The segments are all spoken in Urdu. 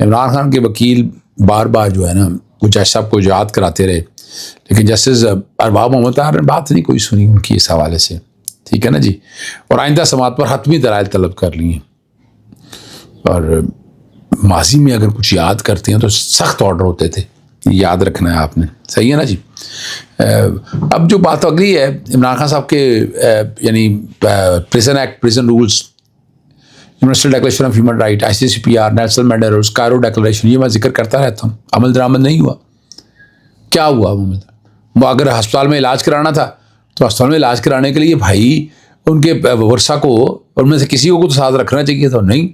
عمران خان کے وکیل بار بار جو ہے نا کچھ ایسا کو یاد کراتے رہے، لیکن جسٹس ارباب محمد طاہر نے بات نہیں کوئی سنی ان کی اس حوالے سے، ٹھیک ہے نا جی، اور آئندہ سماعت پر حتمی دلائل طلب کر لی ہیں، اور ماضی میں اگر کچھ یاد کرتے ہیں تو سخت آرڈر ہوتے تھے، یاد رکھنا ہے آپ نے، صحیح ہے نا جی۔ اب جو بات اگلی ہے عمران خان صاحب کے یعنی prison act, prison rules, universal declaration of human right, ICCPR، Nelson Mandela rules, Cairo declaration, یہ میں ذکر کرتا رہتا ہوں، عمل درآمد نہیں ہوا۔ کیا ہوا وہ اگر ہسپتال میں علاج کرانا تھا تو ہسپتال میں علاج کرانے کے لیے بھائی ان کے ورثہ کو ان میں سے کسی کو تو ساتھ رکھنا چاہیے تھا، نہیں،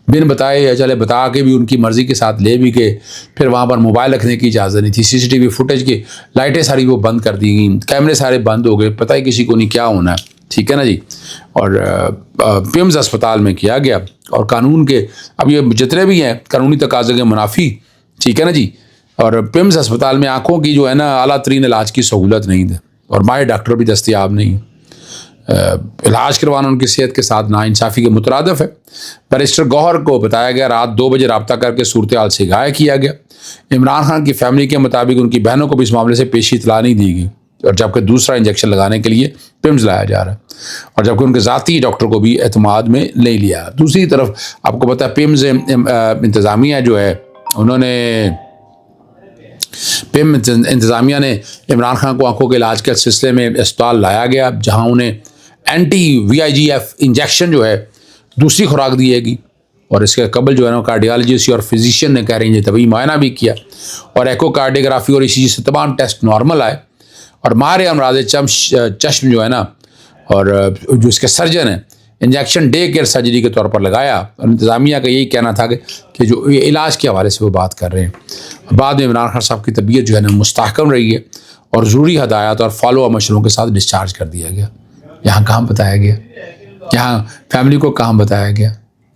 بن بتائے یا چلے بتا کے بھی ان کی مرضی کے ساتھ لے بھی کے پھر وہاں پر موبائل رکھنے کی اجازت نہیں تھی، CCTV فوٹیج کی لائٹیں ساری وہ بند کر دی گئیں، کیمرے سارے بند ہو گئے، پتہ ہی کسی کو نہیں کیا ہونا ہے، ٹھیک ہے نا جی۔ اور پیمز اسپتال میں کیا گیا، اور قانون کے اب یہ جتنے بھی ہیں قانونی تقاضے کے منافی، ٹھیک ہے نا جی، اور پیمز اسپتال میں آنکھوں کی جو ہے نا اعلیٰ ترین علاج کی سہولت نہیں ہے، اور ماہر ڈاکٹر بھی دستیاب نہیں، علاج کروانا ان کی صحت کے ساتھ ناانصافی کے مترادف ہے۔ بیرسٹر گوہر کو بتایا گیا رات 2 بجے رابطہ کر کے صورتحال سے آگاہ کیا گیا۔ عمران خان کی فیملی کے مطابق ان کی بہنوں کو بھی اس معاملے سے پیشی اطلاع نہیں دی گئی، اور جبکہ دوسرا انجیکشن لگانے کے لیے پیمز لایا جا رہا ہے، اور جبکہ ان کے ذاتی ڈاکٹر کو بھی اعتماد میں نہیں لیا۔ دوسری طرف آپ کو پتہ ہے پیمز انتظامیہ جو ہے انہوں نے انتظامیہ نے عمران خان کو آنکھوں کے علاج کے سلسلے میں اسپتال لایا گیا، جہاں انہیں VIGF انجیکشن جو ہے دوسری خوراک دی گی، اور اس کے قبل جو ہے نا کارڈیالوجسٹ اور فزیشین نے کہہ رہے ہیں طبی معائنہ بھی کیا، اور ایکو کارڈیوگرافی اور ECG سے تمام ٹیسٹ نارمل آئے، اور ماہر امراض چشم جو ہے نا اور جو اس کے سرجن ہیں انجیکشن ڈے کیئر سرجری کے طور پر لگایا، اور انتظامیہ کا یہی کہنا تھا کہ جو علاج کے حوالے سے وہ بات کر رہے ہیں۔ بعد میں عمران خان صاحب کی طبیعت جو ہے نا مستحکم رہی ہے، اور ضروری ہدایات اور فالو اپ مشوروں کے ساتھ ڈسچارج کر دیا گیا۔ یہاں کہاں بتایا گیا، یہاں فیملی کو کہاں بتایا گیا،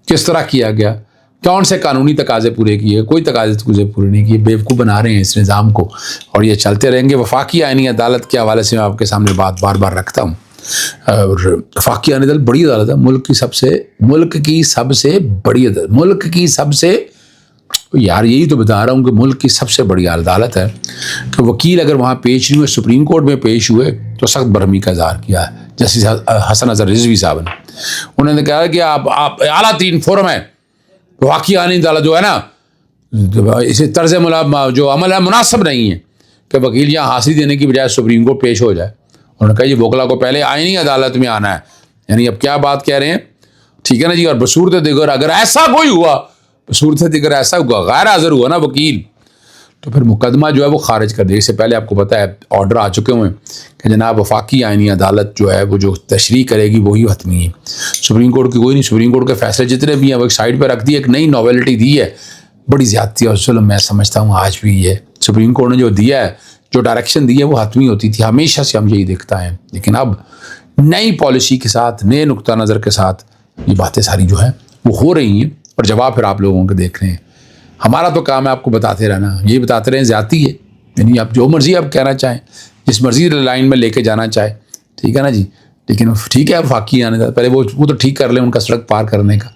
کس طرح کیا گیا، کون سے قانونی تقاضے پورے کیے، کوئی تقاضے پورے نہیں کیے، بیوقوف بنا رہے ہیں اس نظام کو، اور یہ چلتے رہیں گے۔ وفاقی آئینی عدالت کے حوالے سے میں آپ کے سامنے بات بار بار رکھتا ہوں، اور وفاقی آئینی عدالت بڑی عدالت ہے، ملک کی سب سے بڑی عدالت، ملک کی سب سے، یار یہی تو بتا رہا ہوں کہ ملک کی سب سے بڑی عدالت ہے، کہ وکیل اگر وہاں پیش نہیں ہوئے، سپریم کورٹ میں پیش ہوئے تو سخت برہمی کا اظہار کیا ہے جسٹس حسن اظہر رضوی صاحب نے۔ انہوں نے کہا کہ آپ اعلیٰ ترین فورم ہے، وفاقی آئینی عدالت جو ہے نا اسے طرز جو عمل ہے مناسب نہیں ہے کہ وکیل یہاں حاصل دینے کی بجائے سپریم کورٹ پیش ہو جائے۔ انہوں نے کہا یہ وکلا کو پہلے آئینی عدالت میں آنا ہے، یعنی اب کیا بات کہہ رہے ہیں، ٹھیک ہے نا جی۔ اور بصورت دیگر اگر ایسا کوئی ہوا، بصورت دیگر ایسا ہوا، غیر حاضر ہوا نا وکیل، تو پھر مقدمہ جو ہے وہ خارج کر دے۔ اس سے پہلے آپ کو پتہ ہے آرڈر آ چکے ہوئے ہیں کہ جناب وفاقی آئینی عدالت جو ہے وہ جو تشریح کرے گی وہی حتمی ہے، سپریم کورٹ کی کوئی نہیں۔ سپریم کورٹ کے فیصلے جتنے بھی ہیں وہ ایک سائڈ پہ رکھ دی، ایک نئی ناولٹی دی ہے، بڑی زیادتی اور ظلم میں سمجھتا ہوں آج بھی یہ سپریم کورٹ نے جو دیا ہے، جو ڈائریکشن دی ہے وہ حتمی ہوتی تھی، ہمیشہ سے ہم یہی دیکھتا ہے، لیکن اب نئی پالیسی کے ساتھ، نئے نقطہ نظر کے ساتھ یہ باتیں ساری جو ہیں وہ ہو رہی ہیں، اور جواب پھر آپ لوگوں کے دیکھ رہے ہیں۔ ہمارا تو کام ہے آپ کو بتاتے رہنا، یہ بتاتے رہیں زیادتی ہے، یعنی آپ جو مرضی آپ کہنا چاہیں، جس مرضی لائن میں لے کے جانا چاہے، ٹھیک ہے نا جی، لیکن ٹھیک ہے وفاقی آنے کا پہلے وہ تو ٹھیک کر لیں ان کا سڑک پار کرنے کا،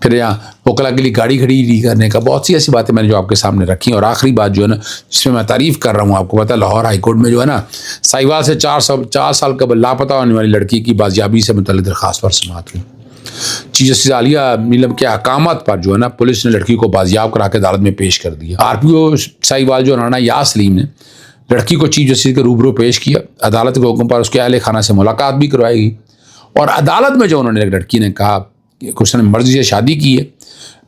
پھر یہاں وکلا کے لیے گاڑی کھڑی کرنے کا، بہت سی ایسی باتیں میں نے جو آپ کے سامنے رکھی ہیں۔ اور آخری بات جو ہے نا جس میں تعریف کر رہا ہوں، آپ کو پتہ ہے لاہور ہائی کورٹ میں جو ہے نا ساہیوال سے 4 سال قبل لاپتہ ہونے والی لڑکی کی بازیابی سے متعلق درخواست پر سماعت ہوئی۔ چیف جسٹس عالیہ نیلم کے احکامات پر جو ہے نا پولیس نے لڑکی کو بازیاب کرا کے عدالت میں پیش کر دیا۔ RPO ساہیوال جو رانا یا سلیم نے لڑکی کو چیف جسٹس کے روبرو پیش کیا، عدالت کے حکم پر اس کے اہل خانہ سے ملاقات بھی کروائی گئی، اور عدالت میں جو انہوں نے لڑکی نے کہا کہ اس نے مرضی سے شادی کی ہے،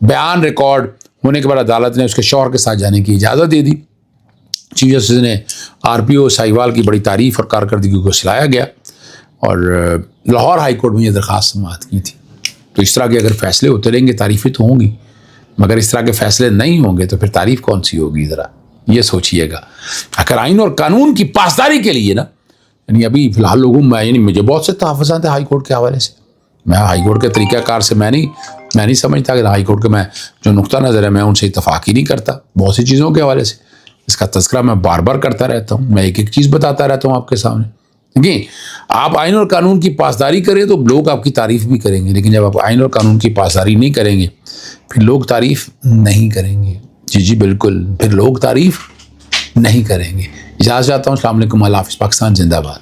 بیان ریکارڈ ہونے کے بعد عدالت نے اس کے شوہر کے ساتھ جانے کی اجازت دے دی۔ چیف جسٹس نے RPO ساہیوال کی بڑی تعریف اور کارکردگی کو سراہا گیا، اور لاہور ہائی کورٹ میں یہ درخواست سماعت کی تھی۔ تو اس طرح کے اگر فیصلے ہوتے رہیں گے تعریفیں تو ہوں گی، مگر اس طرح کے فیصلے نہیں ہوں گے تو پھر تعریف کون سی ہوگی، ذرا یہ سوچیے گا۔ اگر آئین اور قانون کی پاسداری کے لیے نا، یعنی ابھی فی الحال لوگوں میں، یعنی مجھے بہت سے تحفظات ہیں ہائی کورٹ کے حوالے سے، میں ہائی کورٹ کے طریقہ کار سے میں نہیں سمجھتا کہ ہائی کورٹ کے میں جو نقطہ نظر ہے میں ان سے اتفاق ہی نہیں کرتا بہت سی چیزوں کے حوالے سے۔ اس کا تذکرہ میں بار بار کرتا رہتا ہوں، میں ایک ایک چیز بتاتا رہتا ہوں آپ کے سامنے، دیکھیں آپ آئین اور قانون کی پاسداری کریں تو لوگ آپ کی تعریف بھی کریں گے، لیکن جب آپ آئین اور قانون کی پاسداری نہیں کریں گے پھر لوگ تعریف نہیں کریں گے. جی بالکل، پھر لوگ تعریف نہیں کریں گے. اجازت چاہتا ہوں. السلام علیکم. اللہ حافظ. پاکستان زندہ باد.